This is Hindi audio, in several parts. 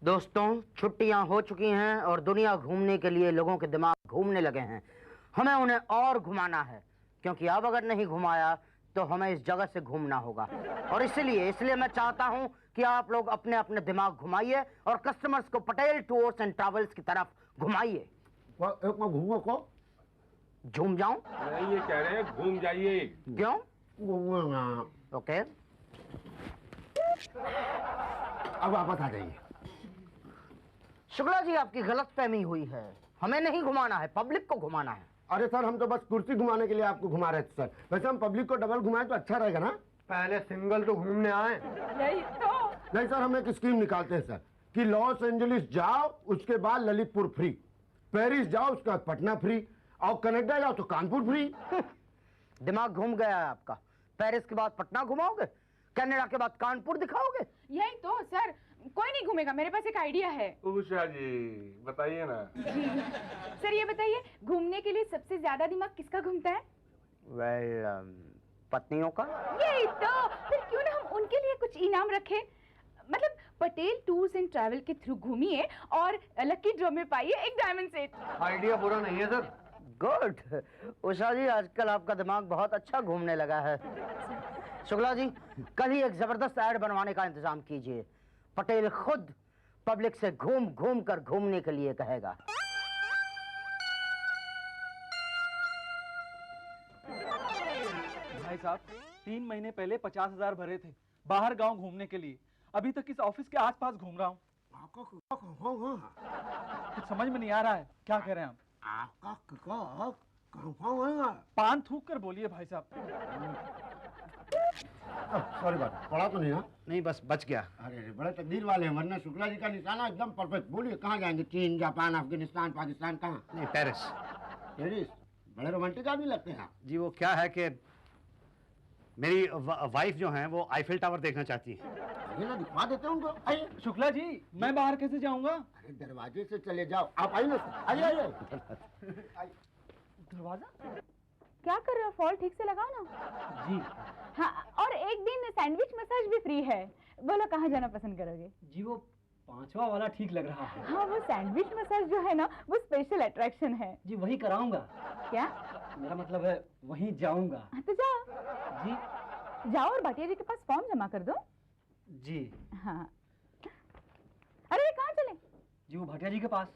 दोस्तों, छुट्टियां हो चुकी हैं और दुनिया घूमने के लिए लोगों के दिमाग घूमने लगे हैं। हमें उन्हें और घुमाना है, क्योंकि अब अगर नहीं घुमाया तो हमें इस जगह से घूमना होगा। और इसलिए मैं चाहता हूं कि आप लोग अपने अपने दिमाग घुमाइए और कस्टमर्स को पटेल टूर्स एंड ट्रैवल्स की तरफ घुमाइए। एक मैं घूमो को झूम जाऊं? नहीं, ये कह रहे हैं घूम जाइए। क्यों? घूमूंगा। ओके, अब वापस आ जाइए। शुक्ला जी, आपकी गलतफहमी हुई है। हमें नहीं घुमाना है, पब्लिक को घुमाना है। अरे सर, हम तो बस कुर्सी घुमाने के लिए आपको घुमा रहे थे सर। वैसे हम पब्लिक को डबल घुमाएं तो अच्छा रहेगा ना। पहले सिंगल तो घूमने आए। नहीं सर, हम एक स्कीम निकालते हैं सर कि लॉस एंजलिस जाओ, उसके बाद ललितपुर फ्री, पेरिस जाओ उसके बाद पटना फ्री, और कनाडा जाओ तो कानपुर फ्री। दिमाग घूम गया है आपका। पेरिस के बाद पटना घुमाओगे, कनाडा के बाद कानपुर दिखाओगे? यही तो सर, कोई नहीं घूमेगा। मेरे पास एक आइडिया है। उषा जी बताइए ना। सर ये बताइए, घूमने के लिए सबसे ज्यादा दिमाग किसका घूमता है? पत्नियों का। यही तो, फिर क्यों ना हम उनके लिए कुछ इनाम रखें। मतलब पटेल टूर्स एंड ट्रैवल के थ्रू घूमिए और लकी ड्रॉ में पाइए एक डायमंड सेट। आइडिया बुरा नहीं है सर। गुड। उषा जी, आजकल आपका दिमाग बहुत अच्छा घूमने लगा है। शुक्ला जी, कल ही एक जबरदस्त ऐड बनवाने का इंतजाम कीजिए। पटेल खुद पब्लिक से घूम घूम कर घूमने के लिए कहेगा। भाई साहब, 3 महीने पहले 50,000 भरे थे बाहर गांव घूमने के लिए। अभी तक इस ऑफिस के आसपास घूम रहा हूँ। कुछ समझ में नहीं आ रहा है, क्या कह रहे हैं आप? पान थूक कर बोलिए भाई साहब। सॉरी बात, पढ़ा तो नहीं ना? नहीं, बस बच गया। अरे बड़े तकदीर वाले हैं, वरना शुक्ला जी का निशाना एकदम परफेक्ट। बोलिए कहाँ जाएंगे? चीन, जापान, अफगानिस्तान, पाकिस्तान, कहाँ? नहीं, पेरिस। पेरिस? बड़े रोमांटिक आदमी लगते हैं आप। जी, वो क्या है कि मेरी वाइफ जो है वो आईफिल टावर देखना चाहती है। आइए ना, दिखवा देते हैं उनको। आइए। शुक्ला जी, मैं बाहर कैसे जाऊंगा? अरे दरवाजे से चले जाओ। आप आइए ना, आइए आइए। दरवाजा? क्या कर रहे हो? फॉल ठीक से लगाओ ना। जी हाँ, और एक दिन सैंडविच मसाज भी फ्री है। बोलो कहाँ जाना पसंद करोगे? जी, वो 5वां वाला ठीक लग रहा है। हाँ, वो सैंडविच मसाज जो है ना, वो स्पेशल अट्रैक्शन है। जी, वही कराऊंगा। क्या? मेरा मतलब है वहीं जाऊंगा। हाँ, तो जाओ। जी। जाओ और भाटिया जी के पास फॉर्म जमा कर दो। जी। हाँ। अरे कहाँ चले? जी, वो भाटिया जी के पास।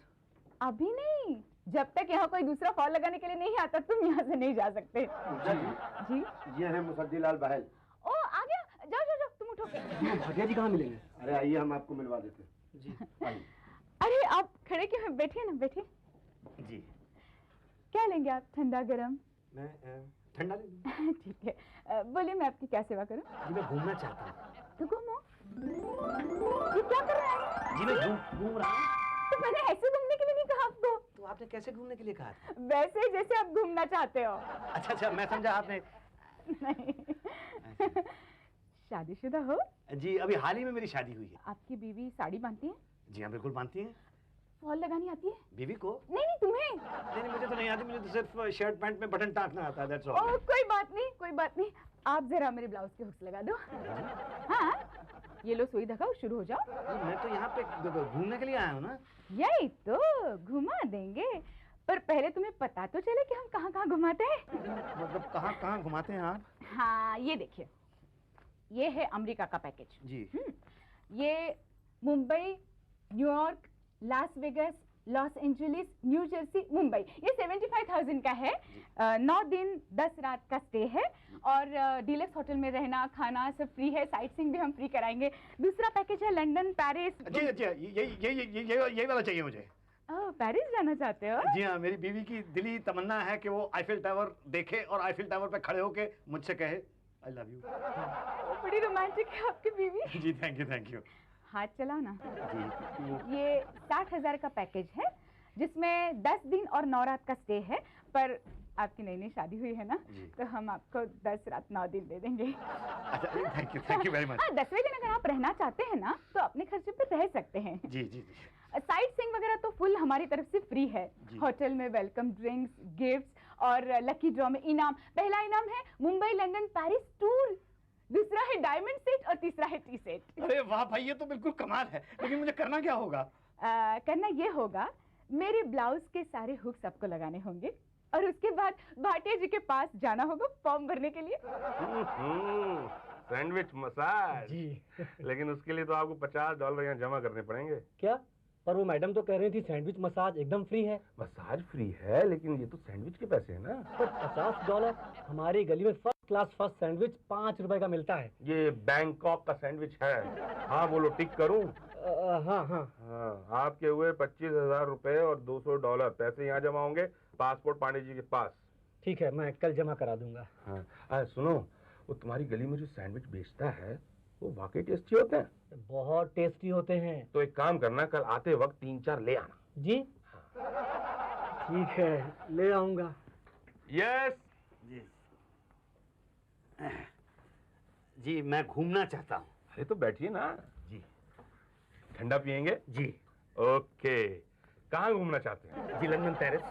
अभी नहीं, जब तक यहाँ कोई दूसरा फॉल लगाने के लिए नहीं आता तुम यहाँ से नहीं जा सकते। जी। ये है मुसद्दीलाल बहल। ओ, आ गया। जाओ जाओ जाओ, तुम उठो। जी, वो भाटिया जी कहाँ मिलेंगे? अरे आइए, हम आपको मिलवा देते हैं। जी। आइए। अरे आप खड़े क्यों हैं? बैठिए ना, बैठिए। जी। क्या लेंगे आप, ठंडा गरम? मैं ठंडा ले। ठीक है। बोलिए, मैं आपकी क्या सेवा करूं? जी, मैं घूमना चाहता हूँ। तो घूमो। ये क्या कर रहा है? जी, मैं घूम रहा हूँ। तो मैंने ऐसे घूमने के लिए नहीं कहा आपको। तो आपने कैसे घूमने के लिए कहा था? वैसे जैसे आप घूमना चाहते हो। अच्छा, मैं समझा आपने। नहीं। शादीशुदा हो? जी, अभी हाल ही में मेरी शादी हुई है। आपकी बीवी साड़ी बांधती है? जी हाँ, बिल्कुल बांधती हैं। फॉल लगानी आती है? बीवी को? नहीं नहीं, तुम्हें। नहीं, मुझे तो नहीं आती। मुझे तो सिर्फ शर्ट पैंट में बटन टाँकना आता है, that's all। ओ, कोई बात नहीं, कोई बात नहीं। आप जरा मेरे ब्लाउज के हुक्स लगा दो। हाँ, ये लो सुई धागा, शुरू हो जाओ। मैं तो यहाँ पे घूमने के लिए आया हूँ ना। यही तो, घुमा देंगे, पर पहले तुम्हें पता तो चले कि हम कहाँ कहाँ घुमाते हैं। मतलब कहाँ कहाँ घुमाते हैं आप? हाँ, ये देखिए, ये है अमेरिका का पैकेज। जी। ये Mumbai, New York, Las Vegas, Los Angeles, new Jersey, Mumbai, ये 75,000 का है। 9 दिन 10 रात का स्टे है और डीलक्स होटल में रहना खाना सब फ्री है। साइट सीइंग भी हम फ्री कराएंगे। दूसरा पैकेज है लंदन, पेरिस। जी, अच्छा, यही वाला चाहिए मुझे। ओह, पेरिस जाना चाहते हो? जी हाँ, मेरी बीवी की दिली तमन्ना है कि वो आईफिल टावर देखे और आईफिल टावर पे खड़े होके मुझसे कहे आई लव यू। बड़ी रोमांटिक है आपकी बीवी। जी, थैंक यू। हाथ चलाओ ना। जी। ये 60,000 का पैकेज है, जिसमें 10 दिन और 9 रात का स्टे है। पर आपकी नई शादी हुई है ना, तो हम आपको 10 रात 9 दिन दे देंगे। अच्छा, थैंक यू वेरी मच। हाँ, 10वें दिन अगर आप रहना चाहते हैं ना, तो अपने खर्चे पे रह सकते हैं। जी। साइट सीइंग वगैरह तो फुल हमारी तरफ से फ्री है। होटल में वेलकम ड्रिंक्स, गिफ्ट्स और लकी ड्रॉ में इनाम। पहला इनाम है मुंबई, लंदन, पेरिस टूर। दूसरा है डायमंड सेट और तीसरा है टी सेट। अरे वाह भाई, ये तो बिल्कुल कमाल है। लेकिन मुझे करना क्या होगा? करना ये होगा, मेरे ब्लाउज के सारे हुक्स आपको लगाने होंगे और उसके बाद भाटिया जी के पास जाना होगा फॉर्म भरने के लिए। सैंडविच मसाज जी। लेकिन उसके लिए तो आपको $50 यहाँ जमा करने पड़ेंगे। क्या? पर वो मैडम तो कह रही थी सैंडविच मसाज एकदम फ्री है। मसाज फ्री है, लेकिन ये तो सैंडविच के पैसे है ना। पर $50 हमारी गली में फर्स्ट क्लास फर्स्ट सैंडविच 5 रुपए का मिलता है। ये बैंकॉक का सैंडविच है। हाँ बोलो, टिक करूं? हाँ हाँ। हाँ, आपके हुए 25,000 रुपए और $200 पैसे यहाँ जमा होंगे, पासपोर्ट पांडे जी के पास। ठीक है, मैं कल जमा करा दूंगा। हाँ सुनो, वो तुम्हारी गली में जो सैंडविच बेचता है वो वाकई टेस्टी होते हैं। बहुत टेस्टी होते हैं। तो एक काम करना, कल आते वक्त 3-4 ले आना। जी ठीक है, ले आऊंगा। यस जी, मैं घूमना चाहता हूँ। अरे तो बैठिए ना जी। ठंडा पियेंगे? जी। ओके, कहाँ घूमना चाहते हैं? जी, लंदन पेरिस।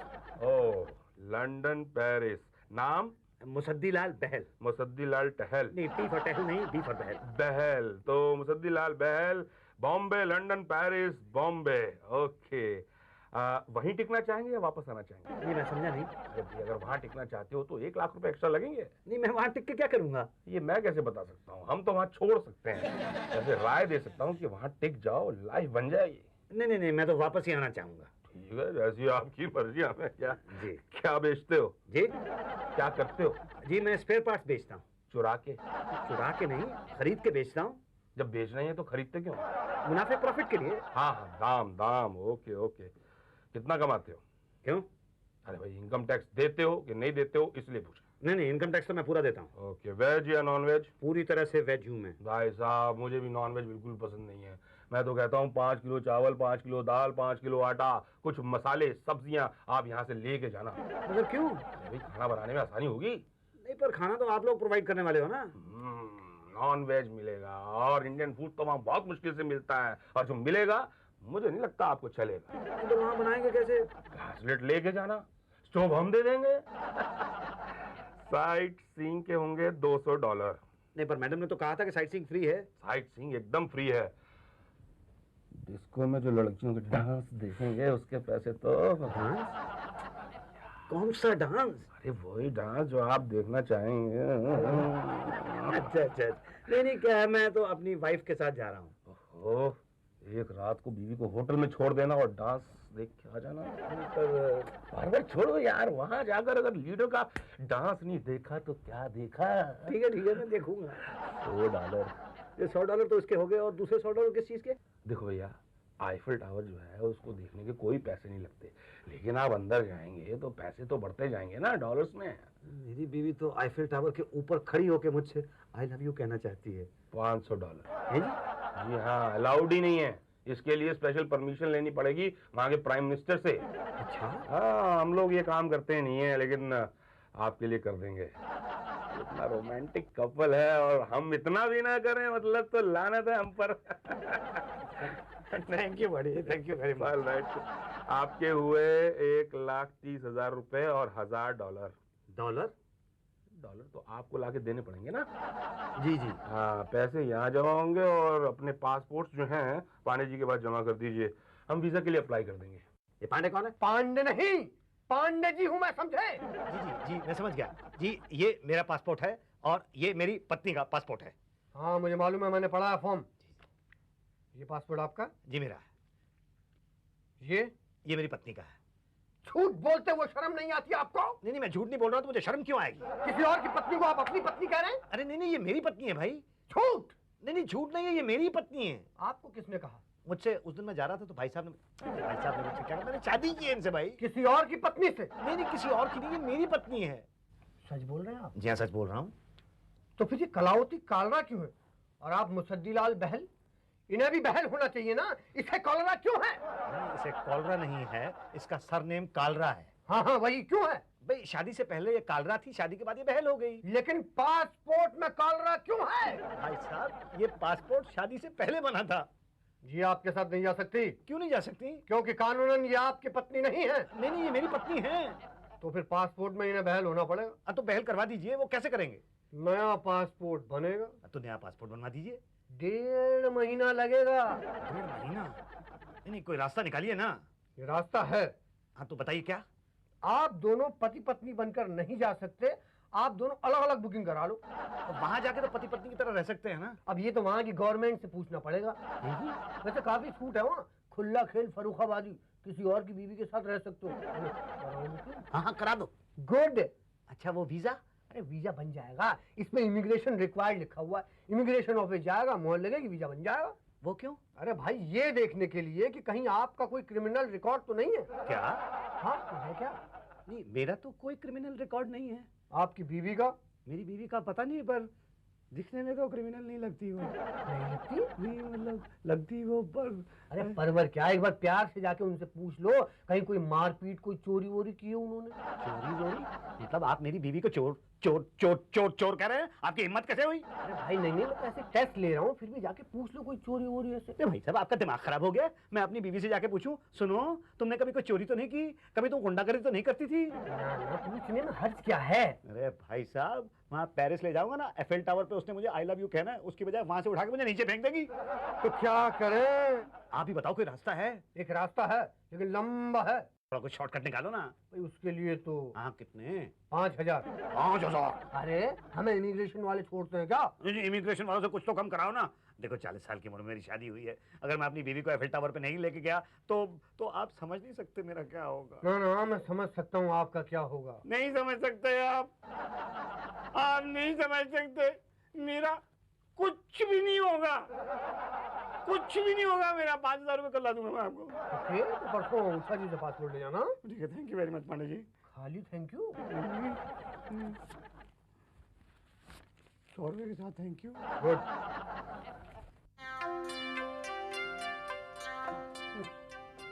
ओह, लंदन पेरिस। नाम? मुसद्दीलाल बहल। मुसद्दीलाल टहल। नहीं, टी फॉर टहल नहीं, बी फॉर बहल। बहल, तो Musaddilal Bahl, Bombay, London, Paris, Bombay. Okay, वहीं टिकना चाहेंगे या वापस आना चाहेंगे? ये मैं समझा नहीं। अरे भाई, अगर वहाँ टिकना चाहते हो तो 1 लाख रुपए एक्स्ट्रा लगेंगे। नहीं, मैं वहाँ टिक के क्या करूँगा? ये मैं कैसे बता सकता हूँ, हम तो वहाँ छोड़ सकते हैं। ऐसे राय दे सकता हूँ कि वहाँ टिक जाओ, लाइफ बन जाएगी। नहीं, मैं तो वापस ही आना चाहूँगा। ठीक है, जैसी आपकी मर्जी। हमें क्या? जी। क्या बेचते हो? जी? क्या करते हो? जी, मैं स्पेयर पार्ट्स बेचता हूँ। चुरा के? चुरा के नहीं, खरीद के बेचता हूँ। जब बेचना ही है तो खरीदते क्यों? मुनाफे प्रॉफिट के लिए। हाँ, दाम। ओके। कितना कमाते हो? क्यों? अरे भाई, इनकम टैक्स देते हो कि नहीं देते हो, इसलिए पूछा। नहीं, इनकम टैक्स तो मैं पूरा देता हूँ। ओके, वेज या नॉन वेज? पूरी तरह से वेज हूँ मैं। भाई साहब, मुझे भी नॉन वेज बिल्कुल पसंद नहीं है। मैं तो कहता हूँ 5 किलो चावल, 5 किलो दाल, 5 किलो आटा, कुछ मसाले, सब्जियां आप यहाँ से लेके जाना। मतलब क्यों? अरे भाई, खाना बनाने में आसानी होगी। नहीं, पर खाना तो आप लोग प्रोवाइड करने वाले हो ना। नॉन वेज मिलेगा और इंडियन फूड तो वहाँ बहुत मुश्किल से मिलता है, और जो मिलेगा मुझे नहीं लगता आपको चलेगा। तो वहाँ बनाएंगे कैसे? ब्रेसलेट लेके जाना, स्टोव हम दे देंगे। साइट सीइंग के होंगे $200। नहीं, पर मैडम ने तो कहा था कि साइट सीइंग फ्री है। साइट सीइंग एकदम फ्री है। डिस्को में जो लड़कियों के डांस देखेंगे उसके पैसे तो। कौन सा डांस? अरे वही डांस जो आप देखना चाहेंगे। अच्छा। नहीं, क्या है, मैं तो अपनी वाइफ के साथ जा रहा हूँ। ओह, एक रात को बीवी को होटल में छोड़ देना और डांस देख के आ जाना। पर छोड़ो यार, वहाँ जाकर अगर लीडर का डांस नहीं देखा तो क्या देखा। ठीक है, मैं देखूंगा। $100। ये $100 तो इसके हो गए, और दूसरे $100 किस चीज के? देखो भैया, आईफिल टावर जो है उसको देखने के कोई पैसे नहीं लगते, लेकिन आप अंदर जाएंगे तो पैसे तो बढ़ते जाएंगे ना डॉलर्स में। मेरी बीवी तो आईफिल टावर के ऊपर खड़ी होके मुझसे आई लव यू कहना चाहती है। $500। है जी? जी हाँ, अलाउड ही नहीं है। इसके लिए स्पेशल परमिशन लेनी पड़ेगी वहाँ के प्राइम मिनिस्टर से। अच्छा। हाँ, हम लोग ये काम करते नहीं है, लेकिन आपके लिए कर देंगे। इतना रोमांटिक कपल है और हम इतना भी ना करें, मतलब तो लानत है हम पर। Thank you very much. Right, आपके हुए 1,30,000 रुपए और $1,000। डॉलर तो आपको लाके देने पड़ेंगे ना। जी। हाँ, पैसे यहाँ जमा होंगे और अपने पासपोर्ट जो हैं पांडे जी के पास जमा कर दीजिए, हम वीजा के लिए अप्लाई कर देंगे। ये पांडे कौन है? पांडे नहीं, पांडे जी हूँ मैं, समझे? जी, मैं समझ गया। जी, ये मेरा पासपोर्ट है और ये मेरी पत्नी का पासपोर्ट है। हाँ, मुझे मालूम है, मैंने पढ़ा है फॉर्म। ये पासपोर्ट आपका? जी, मेरा है। ये मेरी पत्नी का है। झूठ बोलते हुए शर्म नहीं आती आपको? नहीं, मैं झूठ नहीं बोल रहा हूँ, तो मुझे शर्म क्यों आएगी? किसी और की पत्नी को आप अपनी पत्नी कह रहे हैं? अरे नहीं, ये मेरी पत्नी है भाई। झूठ। नहीं, झूठ नहीं है, ये मेरी पत्नी है। आपको किसने कहा? मुझसे उस दिन मैं जा रहा था तो भाई साहब ने मुझसे कहा, मैंने शादी की है इनसे भाई। किसी और की पत्नी से? नहीं, किसी और की नहीं, ये मेरी पत्नी है। सच बोल रहे हैं आप? जी हाँ, सच बोल रहा हूँ। तो फिर ये कलावती कालरा क्यों है? और आप मुसद्दीलाल बहल, इन्हें भी बहल होना चाहिए ना, इसे कॉलरा क्यों है? नहीं, इसे कॉलरा नहीं है, इसका सरनेम कालरा है। हाँ, वही क्यों है? भाई, शादी से पहले ये कालरा थी, शादी के बाद ये बहल हो गई। लेकिन पासपोर्ट में कॉलरा क्यों है? भाई साहब, ये पासपोर्ट शादी से पहले बना था। जी, आपके साथ नहीं जा सकती। क्यों नहीं जा सकती? क्योंकि कानूनन ये आपकी पत्नी नहीं है। नहीं, ये मेरी पत्नी है। तो फिर पासपोर्ट में इन्हें बहल होना पड़ेगा। तो बहल करवा दीजिए। वो कैसे करेंगे? नया पासपोर्ट बनेगा तो नया पासपोर्ट बनवा दीजिए। 1.5 महीना लगेगा। 1.5 महीना? नहीं, कोई रास्ता निकालिए ना। ये रास्ता है। हाँ तो बताइए क्या। आप दोनों पति पत्नी बनकर नहीं जा सकते, आप दोनों अलग अलग बुकिंग करा लो। तो वहां जाके तो पति पत्नी की तरह रह सकते हैं ना। अब ये तो वहाँ की गवर्नमेंट से पूछना पड़ेगा। वैसे काफी छूट है वहाँ, खुला खेल फरुखाबादी, किसी और की बीवी के साथ रह सकते हो। हाँ करा दो। गुड। अच्छा वो वीजा? अरे वीजा बन जाएगा, इसमें इमिग्रेशन रिक्वायर्ड लिखा हुआ है। इमिग्रेशन ऑफिस जाएगा, मोहर लगेगी, वीजा बन जाएगा। वो क्यों? अरे भाई ये देखने के लिए कि कहीं आपका कोई क्रिमिनल रिकॉर्ड तो नहीं है। क्या? हाँ तो है क्या? नहीं, मेरा तो कोई क्रिमिनल रिकॉर्ड नहीं है। आपकी बीवी का? मेरी बीवी का पता नहीं, पर दिखने में तो क्रिमिनल नहीं लगती वो। नहीं लगती? नहीं मतलब लगती वो, पर अरे परवर क्या, एक बार प्यार से जाके उनसे पूछ लो, कहीं कोई मारपीट, कोई चोरी वोरी की है उन्होंने? चोरी वोरी? मतलब आप मेरी बीवी को चोर चोर चोर चोर चोर कह रहे हैं? आपकी हिम्मत कैसे हुई? अरे भाई नहीं नहीं, मैं तो ऐसे टेस्ट ले रहा हूँ, फिर भी जाके पूछ लो कोई चोरी वोरी ऐसे। भाई साहब आपका दिमाग खराब हो गया। मैं अपनी बीवी से जाके पूछूं, सुनो तुमने कभी कोई चोरी तो नहीं की, कभी तुम गुंडागर्दी तो नहीं करती थी? ना पूछने में हर्ज क्या है? अरे भाई साहब वहाँ पेरिस ले जाऊंगा ना, एफएल टावर पे उसने मुझे आई लव यू कहना है, उसकी बजाय वहां से उठा के मुझे नीचे फेंक देगी। तो क्या करें? आप ही बताओ, कोई रास्ता है? एक रास्ता है लेकिन लंबा है। थोड़ा कुछ शॉर्टकट निकालो ना। भाई उसके लिए तो हाँ कितने? 5000। 5000? अरे हमें इमिग्रेशन वाले छोड़ते हैं क्या? इमिग्रेशन वालों से कुछ तो कम कराओ ना। देखो 40 साल की उम्र में मेरी शादी हुई है, अगर मैं अपनी बीवी को एफएल टावर पे नहीं लेके गया तो आप समझ नहीं सकते मेरा क्या होगा। ना ना मैं समझ सकता हूँ आपका क्या होगा। नहीं समझ सकते आप नहीं समझ सकते। मेरा कुछ भी नहीं होगा, कुछ भी नहीं होगा मेरा। 5000 रुपये कल ला दूंगा मैं आपको। ओके, तो परसों उषा जी से पासपोर्ट ले जाना। ठीक है, thank you very much Pandey ji. खाली थैंक यू? 100 रुपये के साथ थैंक यू। गुड।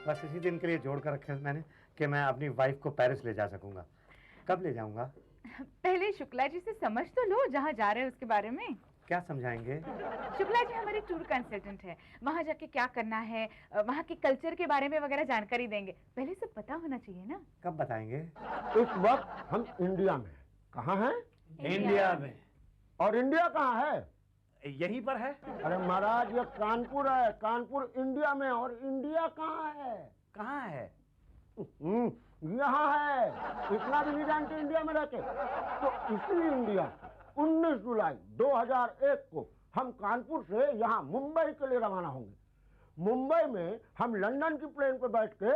बस इसी दिन के लिए जोड़ कर रखे मैंने कि मैं अपनी वाइफ को पेरिस ले जा सकूंगा। कब ले जाऊंगा? पहले शुक्ला जी से समझ तो लो जहाँ जा रहे हैं उसके बारे में। क्या समझाएंगे? शुक्ला जी हमारे टूर कंसल्टेंट है, वहाँ जाके क्या करना है, वहाँ के कल्चर के बारे में वगैरह जानकारी देंगे। पहले सब पता होना चाहिए ना। कब बताएंगे? इस वक्त हम इंडिया में। कहाँ हैं? इंडिया में। और इंडिया कहाँ है? यहीं पर है। अरे महाराज ये कानपुर है, कानपुर इंडिया में। और इंडिया कहाँ है? कहाँ है? यहाँ है। इतना भी नहीं जानते इंडिया में रहते? तो इसी इंडिया 19 जुलाई 2001 को हम कानपुर से यहाँ मुंबई के लिए रवाना होंगे। मुंबई में हम लंदन की प्लेन पर बैठ के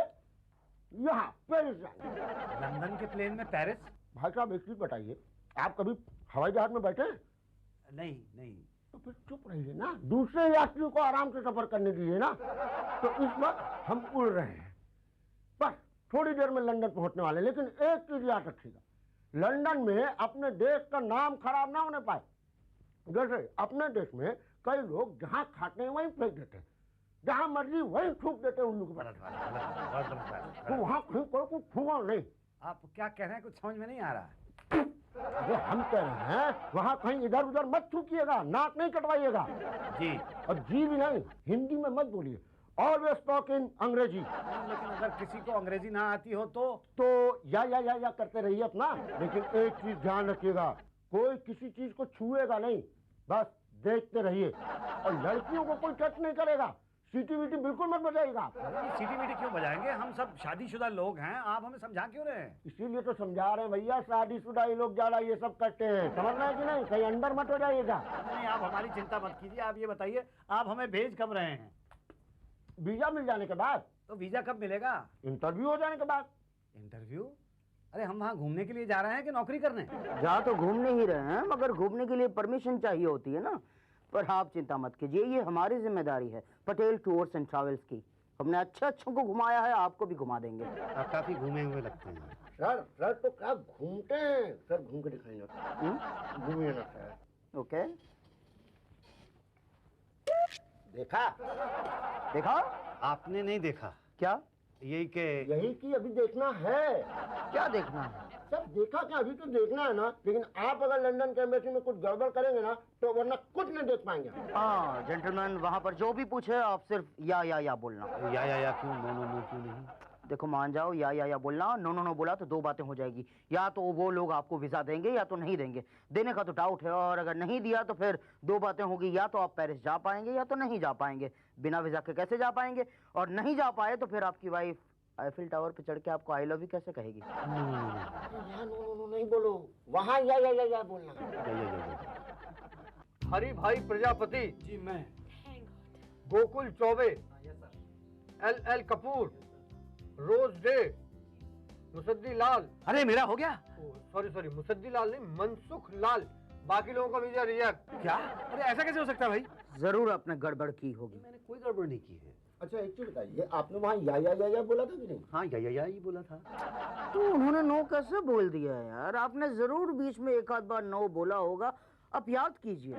यहाँ पेरिस जाएंगे। लंदन के प्लेन में पेरिस? भाई साहब एक चीज बताइए, आप कभी हवाई जहाज में बैठे? नहीं नहीं। तो फिर चुप रहिए ना, दूसरे यात्रियों को आराम से सफर करने दीजिए ना। तो इस वक्त हम उड़ रहे हैं, बस थोड़ी देर में लंदन पहुंचने वाले। लेकिन एक चीज याद रखिएगा, लंदन में अपने देश का नाम खराब ना होने पाए। जैसे अपने देश में कई लोग जहां खाते हैं वहीं फेंक देते हैं, जहां मर्जी वहीं थूक देते हैं उल्लू के पास। तो वहां कहीं कोई कुछ छुआ नहीं। आप क्या कह रहे हैं? कुछ समझ में नहीं आ रहा। अरे हम कह रहे हैं वहां कहीं इधर उधर मत थूकिएगा, नाक नहीं कटवाइएगा जी। और जी भी नहीं, हिंदी में मत बोलिए। ऑलवेज टॉक इन अंग्रेजी। लेकिन अगर किसी को अंग्रेजी ना आती हो तो या करते रहिए अपना। लेकिन एक चीज ध्यान रखिएगा, कोई किसी चीज को छुएगा नहीं, बस देखते रहिए। और लड़कियों को कोई टच नहीं करेगा। सीटी वीटी बिल्कुल मत बजाइएगा। सीटी वीटी क्यों बजाएंगे? हम सब शादीशुदा लोग हैं, आप हमें समझा क्यों रहे हैं? इसीलिए तो समझा रहे हैं भैया, शादीशुदा ये लोग ज्यादा ये सब करते हैं, समझ रहे हैं कि नहीं? कहीं अंदर मत हो जाइएगा। नहीं, आप हमारी चिंता मत कीजिए। आप ये बताइए, आप हमें भेज कब रहे हैं? वीजा मिल जाने के बाद। तो वीजा कब मिलेगा? इंटरव्यू हो जाने के बाद। इंटरव्यू? अरे हम वहाँ घूमने के लिए जा रहे हैं कि नौकरी करने? जा तो घूमने ही रहे हैं, मगर घूमने के लिए परमिशन चाहिए होती है ना। पर आप चिंता मत कीजिए, ये हमारी जिम्मेदारी है, पटेल टूर्स एंड ट्रैवल्स की। हमने अच्छों को घुमाया है, आपको भी घुमा देंगे। आप काफी घूमे हुए लगते हैं। सर तो क्या घूमते हैं? सर घूम के दिखाएंगे। घूमिए ना सर। ओके, देखा? देखा? आपने नहीं देखा? क्या? यही कि अभी देखना है। क्या देखना है? सर देखा क्या, अभी तो देखना है ना। लेकिन आप अगर लंदन के एम्बेसी में कुछ गड़बड़ करेंगे ना तो वरना कुछ नहीं देख पाएंगे। हाँ जेंटलमैन, वहाँ पर जो भी पूछे आप सिर्फ या बोलना। या क्यों? नो क्यों नहीं? देखो मान जाओ, या बोलना, नो नो नो बोला तो दो बातें हो जाएगी। या तो वो लोग आपको वीजा देंगे या तो नहीं देंगे। देने का तो डाउट है, और अगर नहीं दिया तो फिर दो बातें होगी, या तो आप पेरिस जा पाएंगे या तो नहीं जा पाएंगे। बिना वीजा के कैसे जा पाएंगे? और नहीं जा पाए तो फिर आपकी वाइफ आईफिल टावर पे चढ़ के आपको आई लव यू कैसे कहेगी? नो नहीं बोलो, वहाँ या बोलना। हरि भाई प्रजापति जी मैं। Gokul Choubey, L Kapoor, rose day, Musaddi Lal. अरे मेरा हो गया। सॉरी मुसद्दी लाल नहीं, मनसुख लाल। बाकी लोगों का वीजा रिजेक्ट। क्या? अरे ऐसा कैसे हो सकता है भाई? जरूर आपने गड़बड़ की होगी। मैंने कोई गड़बड़ नहीं की है। अच्छा एक चीज बताइए, आपने वहाँ या बोला था कि नहीं? हाँ या ही बोला था। तो उन्होंने नो कैसे बोल दिया यार? आपने जरूर बीच में एक आध बार नो बोला होगा, अब याद कीजिए।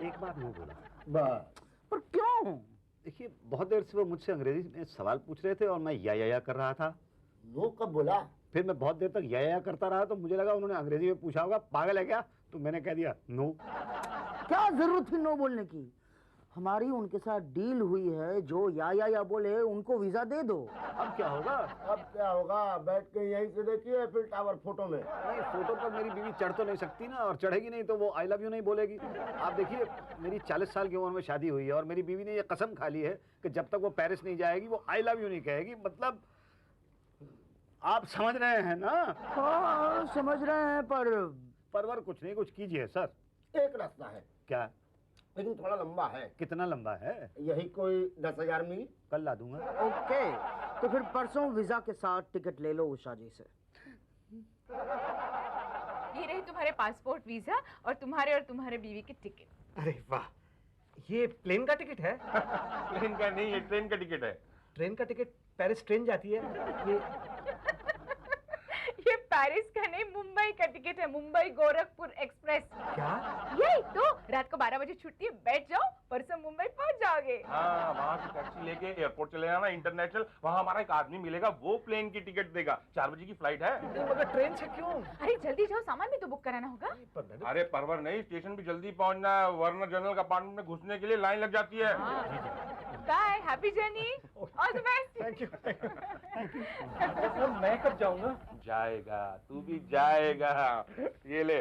एक बार नो बोला। बस। पर क्यों? देखिए बहुत देर से वो मुझसे अंग्रेजी में सवाल पूछ रहे थे और मैं या कर रहा था। नो कब बोला? फिर मैं बहुत देर तक या करता रहा तो मुझे लगा उन्होंने अंग्रेजी में पूछा होगा, पागल है क्या? तो मैंने कह दिया नो। क्या जरूरत थी नो बोलने की? हमारी उनके साथ डील हुई है, जो या बोले उनको वीजा दे दो। अब क्या होगा? अब क्या होगा? बैठ के यहीं से देखिए फिर टावर फोटो में। नहीं, फोटो पर मेरी बीवी चढ़ तो नहीं सकती ना, और चढ़ेगी नहीं तो वो आई लव यू नहीं बोलेगी। आप देखिए मेरी 40 साल की उम्र में शादी हुई है और मेरी बीवी ने ये कसम खा ली है कि जब तक वो पेरिस नहीं जाएगी वो आई लव यू नहीं कहेगी। मतलब आप समझ रहे हैं ना? हाँ समझ रहे हैं, परवर कुछ नहीं, कुछ कीजिए सर। एक रास्ता है। क्या? लेकिन थोड़ा लंबा है। कितना लंबा है? यही कोई 10,000 मील। कल ला दूंगा। ओके, तो फिर परसों वीजा के साथ टिकट ले लो उषा जी से। ये रही तुम्हारे पासपोर्ट, वीजा और तुम्हारे बीवी की टिकट। अरे वाह, ये प्लेन का टिकट है? प्लेन का नहीं, ये ट्रेन का टिकट है। ट्रेन का टिकट? पेरिस ट्रेन जाती है? ये पेरिस का नहीं, मुंबई का टिकट है, मुंबई गोरखपुर एक्सप्रेस। क्या? यही तो, रात को 12 बजे छुट्टी है, बैठ जाओ, परसों मुंबई पहुंच जाओगे। हाँ, वहाँ से टैक्सी लेके एयरपोर्ट चले जाना इंटरनेशनल, वहाँ हमारा एक आदमी मिलेगा, वो प्लेन की टिकट देगा। 4 बजे की फ्लाइट है। मगर ट्रेन से क्यों? अरे जल्दी जाओ, सामान भी तो बुक कराना होगा। अरे परवर नहीं, स्टेशन भी जल्दी पहुँचना है, वरना जनरल कंपार्टमेंट में घुसने के लिए लाइन लग जाती है। Bye, happy journey, all the best. Thank you. मैं कब जाऊंगा? जाएगा, तू भी जाएगा। ये ले,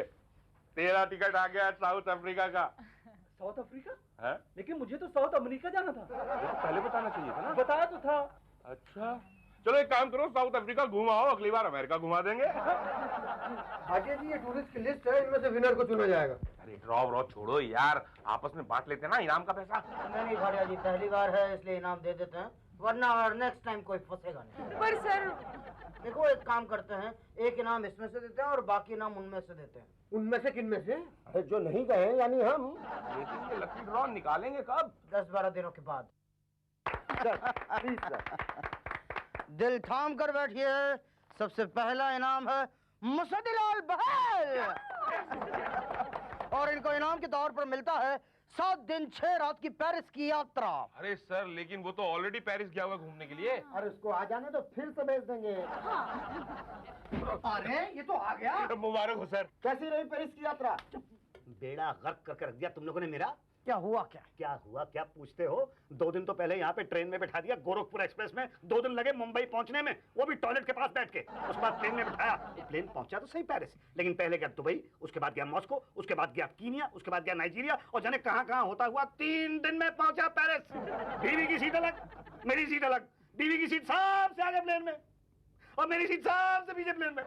तेरा टिकट आ गया साउथ अफ्रीका का। South Africa? है? लेकिन मुझे तो साउथ अमेरिका जाना था। ये तो पहले बताना चाहिए था ना। बताया तो था। अच्छा चलो एक काम करो, साउथ अफ्रीका घुमाओ, अगली बार अमेरिका घुमा देंगे। आगे जी ये टूरिस्ट की लिस्ट है, इनमें से विनर को चुना जाएगा। अरे ड्रॉ छोड़ो यार, आपस में बांट लेते हैं ना इनाम का पैसा। नहीं भाटिया जी, पहली बार है इसलिए इनाम दे देते हैं, वरना नेक्स्ट टाइम कोई फंसेगा नहीं। पर सर देखो एक काम करते हैं, एक इनाम इसमें से देते हैं और बाकी इनाम उनमें से देते हैं। उनमें से किन में से? अरे जो नहीं गए यानी हम। लेकिन ये लकी ड्रॉ निकालेंगे कब? 10-12 दिनों के बाद। Please sir. दिल थाम कर बैठिए, सबसे पहला इनाम है मुसद्दीलाल बहल, और इनको इनाम के तौर पर मिलता है 7 दिन 6 रात की पेरिस की यात्रा। अरे सर लेकिन वो तो ऑलरेडी पेरिस गया हुआ घूमने के लिए। और उसको आ जाने तो फिर से भेज देंगे। अरे ये तो आ गया। मुबारक हो सर। कैसी रही पेरिस की यात्रा? बेड़ा गर्क करके रख दिया तुम लोगों ने मेरा। क्या हुआ? क्या हुआ क्या पूछते हो? 2 दिन तो पहले यहाँ पे ट्रेन में बैठा दिया गोरखपुर एक्सप्रेस में, 2 दिन लगे मुंबई पहुंचने में, वो भी टॉयलेट के पास बैठ के। उसके बाद प्लेन में बैठाया, प्लेन पहुंचा तो सही पेरिस, लेकिन पहले गया दुबई, उसके बाद गया मॉस्को, उसके बाद गया कीनिया, उसके बाद गया नाइजीरिया, और जाने कहां होता हुआ 3 दिन में पहुंचा पेरिस। बीवी की सीट अलग, मेरी सीट अलग, बीवी की सीट सबसे आगे प्लेन में और मेरी सीट सबसे पीछे प्लेन में।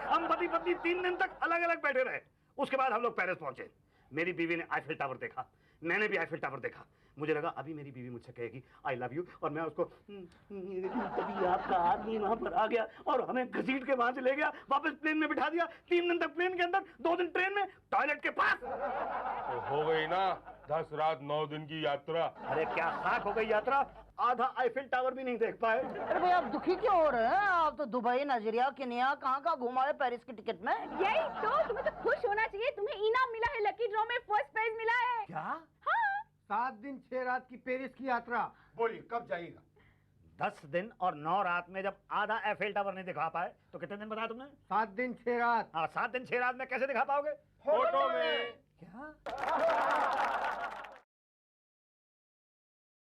हम पति पत्नी 3 दिन तक अलग अलग बैठे रहे। उसके बाद हम लोग पेरिस पहुंचे। मेरी बीवी ने आईफिल टावर देखा, मैंने भी आईफिल टावर देखा। मुझे लगा अभी मेरी बीवी मुझसे कहेगी आई लव यू, और मैं उसको तभी आपका आदमी वहां पर आ गया और हमें घसीट के वहां से ले गया, वापस प्लेन में बिठा दिया। 3 दिन तक प्लेन के अंदर, 2 दिन ट्रेन में, टॉयलेट के पास। तो हो गई ना 10 रात 9 दिन की यात्रा। अरे क्या खाक हो गई यात्रा, आधा आईफिल टावर भी नहीं देख पाए। अरे भाई आप दुखी क्यों हो रहे हैं? आप तो दुबई, नाइजीरिया, केन्या, कहाँ घुमाए पेरिस की टिकट में। यही तो, तुम्हें तो खुश होना चाहिए, तुम्हें इनाम मिला है, लकी ड्रॉ में फर्स्ट प्राइज मिला है। क्या? हाँ। 7 दिन 6 रात की पेरिस की यात्रा। बोलिए कब जाइएगा? 10 दिन और 9 रात में जब आधा आईफिल टावर नहीं दिखा पाए तो कितने दिन बताया तुमने? 7 दिन 6 रात। हाँ 7 दिन 6 रात में कैसे दिखा पाओगे? फोटो में। क्या?